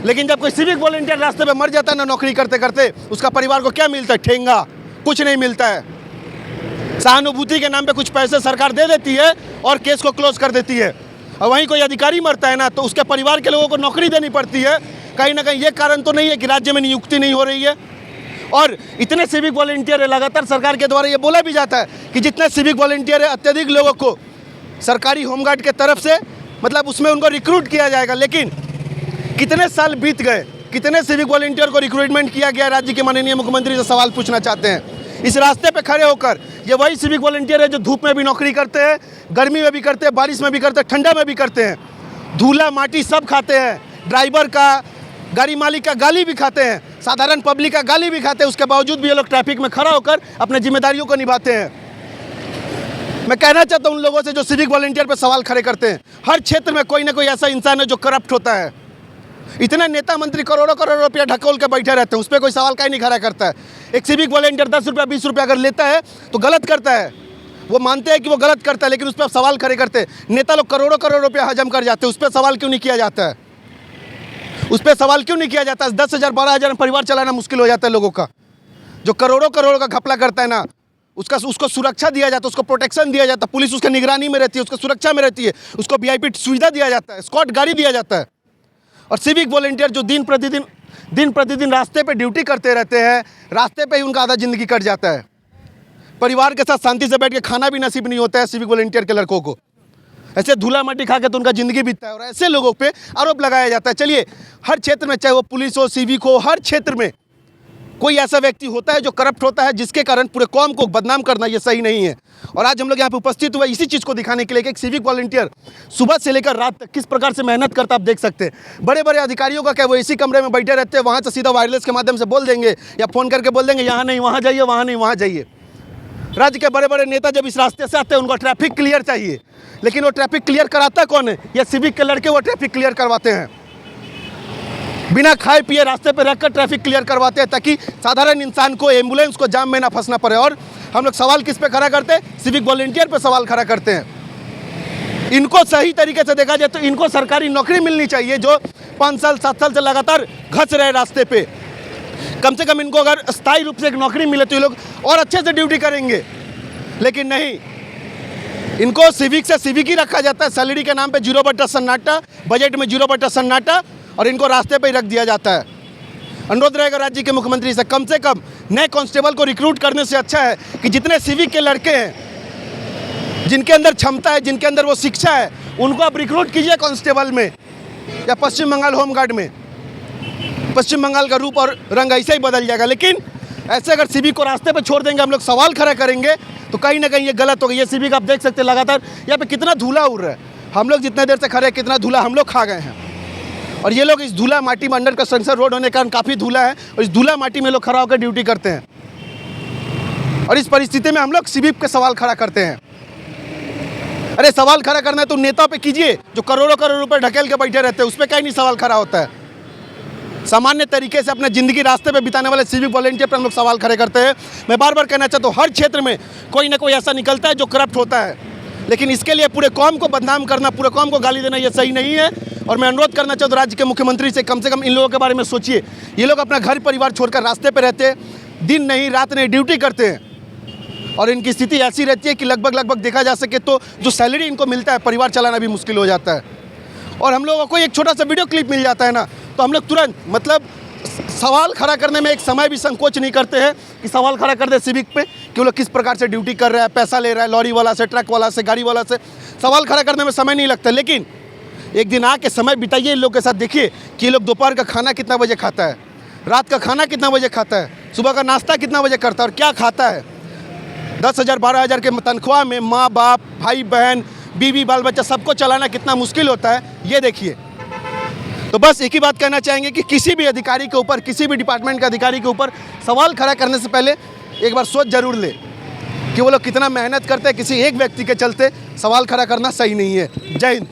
लेकिन जब कोई सिविक वॉलंटियर रास्ते पे मर जाता है ना नौकरी करते करते, उसका परिवार को क्या मिलता है? ठेंगा, कुछ नहीं मिलता है। सहानुभूति के नाम पे कुछ पैसे सरकार दे देती है और केस को क्लोज कर देती है। और वहीं कोई अधिकारी मरता है ना तो उसके परिवार के लोगों को नौकरी देनी पड़ती है। कहीं ना कहीं ये कारण तो नहीं है कि राज्य में नियुक्ति नहीं हो रही है। और इतने सिविक वॉलंटियर है, लगातार सरकार के द्वारा ये बोला भी जाता है कि जितने सिविक वॉलंटियर है अत्यधिक लोगों को सरकारी होमगार्ड के तरफ से मतलब उसमें उनको रिक्रूट किया जाएगा। लेकिन कितने साल बीत गए, कितने सिविक वॉलंटियर को रिक्रूटमेंट किया गया? राज्य के माननीय मुख्यमंत्री से सवाल पूछना चाहते हैं। इस रास्ते पे खड़े होकर ये वही सिविक वॉलंटियर है जो धूप में भी नौकरी करते हैं, गर्मी में भी करते हैं, बारिश में भी करते हैं, ठंडा में भी करते हैं, धूला माटी सब खाते हैं, ड्राइवर का, गाड़ी मालिक का गाली भी खाते हैं, साधारण पब्लिक का गाली भी खाते हैं। उसके बावजूद भी ये लोग ट्रैफिक में खड़ा होकर अपने जिम्मेदारियों को निभाते हैं। मैं कहना चाहता हूँ उन लोगों से जो सिविक वॉलंटियर पर सवाल खड़े करते हैं, हर क्षेत्र में कोई ना कोई ऐसा इंसान है जो करप्ट होता है। इतने नेता मंत्री करोड़ों करोड़ रुपया ढकोल के बैठे रहते हैं, उस पर कोई सवाल का ही नहीं खड़ा करता है। एक सिविक वॉलंटियर 10 रुपया 20 रुपया अगर लेता है तो गलत करता है, वो मानते हैं कि वो गलत करता है, लेकिन उस पर सवाल खड़े करते हैं। नेता लोग करोड़ों करोड़ रुपया हजम कर जाते हैं, उस पर सवाल क्यों नहीं किया जाता है? उस पर सवाल क्यों नहीं किया जाता है? 10,000 12,000 में परिवार चलाना मुश्किल हो जाता है लोगों का। जो करोड़ों करोड़ का घपला करता है ना, उसको सुरक्षा दिया जाता है, उसको प्रोटेक्शन दिया जाता है, पुलिस उसके निगरानी में रहती है, उसको सुरक्षा में रहती है, उसको वीआईपी सुविधा दिया जाता है, स्कॉट गाड़ी दिया जाता है। और सिविक वॉलंटियर जो दिन प्रतिदिन रास्ते पे ड्यूटी करते रहते हैं, रास्ते पे ही उनका आधा ज़िंदगी कट जाता है। परिवार के साथ शांति से बैठ के खाना भी नसीब नहीं होता है सिविक वॉलंटियर के लड़कों को। ऐसे धूला माटी खा के तो उनका ज़िंदगी बीतता है और ऐसे लोगों पे आरोप लगाया जाता है। चलिए, हर क्षेत्र में, चाहे वो पुलिस हो, सिविक हो, हर क्षेत्र में कोई ऐसा व्यक्ति होता है जो करप्ट होता है, जिसके कारण पूरे कौम को बदनाम करना ये सही नहीं है। और आज हम लोग यहाँ पे उपस्थित हुए इसी चीज़ को दिखाने के लिए कि एक सिविक वॉलंटियर सुबह से लेकर रात तक किस प्रकार से मेहनत करता, आप देख सकते हैं। बड़े बड़े अधिकारियों का क्या, वो इसी कमरे में बैठे रहते हैं, वहाँ से सीधा वायरलेस के माध्यम से बोल देंगे या फ़ोन करके बोल देंगे यहाँ नहीं वहाँ जाइए, वहाँ नहीं वहाँ जाइए। राज्य के बड़े बड़े नेता जब इस रास्ते से आते हैं उनको ट्रैफिक क्लियर चाहिए, लेकिन वो ट्रैफिक क्लियर कराता कौन है? ये सिविक के लड़के वो ट्रैफिक क्लियर करवाते हैं। बिना खाए पिए रास्ते पे रखकर ट्रैफिक क्लियर करवाते हैं ताकि साधारण इंसान को, एम्बुलेंस को जाम में ना फंसना पड़े। और हम लोग सवाल किस पे खड़ा करते हैं? सिविक वॉलंटियर पे सवाल खड़ा करते हैं। इनको सही तरीके से देखा जाए तो इनको सरकारी नौकरी मिलनी चाहिए, जो 5 साल 7 साल से लगातार घस रहे रास्ते पे। कम से कम इनको अगर स्थायी रूप से एक नौकरी मिले तो ये लोग और अच्छे से ड्यूटी करेंगे, लेकिन नहीं, इनको सिविक से सिविक ही रखा जाता है। सैलरी के नाम पे 0% सन्नाटा, बजट में 0% सन्नाटा, और इनको रास्ते पे ही रख दिया जाता है। अनुरोध रहेगा राज्य के मुख्यमंत्री से कम नए कांस्टेबल को रिक्रूट करने से अच्छा है कि जितने सिविक के लड़के हैं, जिनके अंदर क्षमता है, जिनके अंदर वो शिक्षा है, उनको आप रिक्रूट कीजिए कांस्टेबल में या पश्चिम बंगाल होमगार्ड में। पश्चिम बंगाल का रूप और रंग ऐसे ही बदल जाएगा। लेकिन ऐसे अगर सिविक को रास्ते पे छोड़ देंगे, हम लोग सवाल खड़ा करेंगे, तो कहीं ना कहीं ये गलत होगा। ये सिविक आप देख सकते हैं लगातार यहाँ पे कितना धूला उड़ रहा है। हम लोग जितने देर से खड़े हैं, कितना धूला हम लोग खा गए हैं। और ये लोग इस धूला माटी में, अंडर कंस्ट्रक्शन रोड होने के कारण काफ़ी धूला है, और इस धूला माटी में लोग खड़ा होकर ड्यूटी करते हैं। और इस परिस्थिति में हम लोग सिविक के सवाल खड़ा करते हैं। अरे सवाल खड़ा करना है तो नेता पे कीजिए जो करोड़ों करोड़ रुपए ढकेल के बैठे रहते हैं, उस पर कहीं नहीं सवाल खड़ा होता है। सामान्य तरीके से अपने ज़िंदगी रास्ते पे बिताने वाले सिविक वॉलंटियर पर हम लोग सवाल खड़े करते हैं। मैं बार बार कहना चाहता हूँ, हर क्षेत्र में कोई ना कोई ऐसा निकलता है जो करप्ट होता है, लेकिन इसके लिए पूरे कौम को बदनाम करना, पूरे कौम को गाली देना, ये सही नहीं है। और मैं अनुरोध करना चाहता हूँ राज्य के मुख्यमंत्री से कम इन लोगों के बारे में सोचिए। ये लोग अपना घर परिवार छोड़कर रास्ते पर रहते हैं, दिन नहीं रात नहीं ड्यूटी करते हैं, और इनकी स्थिति ऐसी रहती है कि लगभग देखा जा सके तो जो सैलरी इनको मिलता है, परिवार चलाना भी मुश्किल हो जाता है। और हम लोगों को एक छोटा सा वीडियो क्लिप मिल जाता है ना, तो हम लोग तुरंत मतलब सवाल खड़ा करने में एक समय भी संकोच नहीं करते हैं कि सवाल खड़ा कर दे सिविक पे कि वो लोग किस प्रकार से ड्यूटी कर रहा है, पैसा ले रहा है लॉरी वाला से, ट्रक वाला से, गाड़ी वाला से। सवाल खड़ा करने में समय नहीं लगता, लेकिन एक दिन आके समय बिताइए इन लोग के साथ, देखिए कि ये लोग दोपहर का खाना कितना बजे खाता है, रात का खाना कितना बजे खाता है, सुबह का नाश्ता कितना बजे करता है और क्या खाता है। 10,000 12,000 के तनख्वाह में माँ बाप, भाई बहन, बीवी बाल बच्चा सबको चलाना कितना मुश्किल होता है, ये देखिए। तो बस एक ही बात कहना चाहेंगे कि किसी भी अधिकारी के ऊपर, किसी भी डिपार्टमेंट के अधिकारी के ऊपर सवाल खड़ा करने से पहले एक बार सोच जरूर ले कि वो लोग कितना मेहनत करते हैं। किसी एक व्यक्ति के चलते सवाल खड़ा करना सही नहीं है। जय हिंद।